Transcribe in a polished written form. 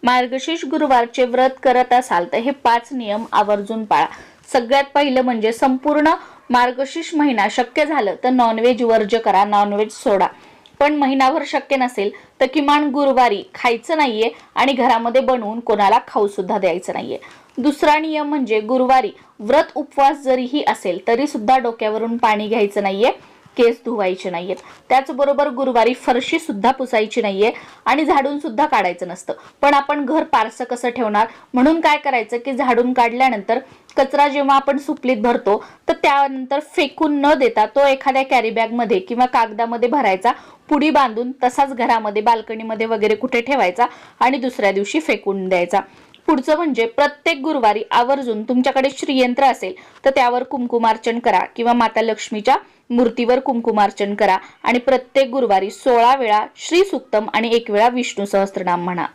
मार्गशीर्ष गुरुवारचे व्रत करत असाल तर हे 5 नियम आवर्जून पाळा। सगळ्यात पहिलं म्हणजे संपूर्ण मार्गशीर्ष महिना शक्य झालं तर नॉनव्हेज वर्ज्य करा, नॉनव्हेज सोडा। पण महिनाभर शक्य नसेल तर किमान गुरुवारी खायचं नाहीये आणि घरामध्ये बनवून कोणाला खाऊ सुद्धा द्यायचं नाहीये। दुसरा नियम म्हणजे गुरुवारी व्रत उपवास जरीही असेल तरी सुद्धा डोक्यावरून पाणी घ्यायचं नाहीये, केस धुवायचे नाहीयेत। त्याचबरोबर गुरुवारी फरशी सुद्धा पुसायची नाहीये आणि झाडून सुद्धा काढायचं नसतं। पण आपण घर पारसं कसं ठेवणार, म्हणून काय करायचं की झाडून काढल्यानंतर कचरा जेव्हा आपण सुपलीत भरतो तर त्यानंतर फेकून न देता तो एखाद्या कॅरी बॅग मध्ये किंवा कागदामध्ये भरायचा, पुडी बांधून तसाच घरामध्ये बाल्कनीमध्ये वगैरे कुठे ठेवायचा आणि दुसऱ्या दिवशी फेकून द्यायचा। पुढचं म्हणजे प्रत्येक गुरुवारी आवर्जून तुमच्याकडे श्रीयंत्र असेल तर त्यावर कुंकुमार्चन करा किंवा माता लक्ष्मीच्या मूर्तीवर कुंकुमार्चन करा आणि प्रत्येक गुरुवारी 16 वेळा श्री सूक्तम आणि 1 वेळा विष्णू सहस्त्रनाम म्हणा।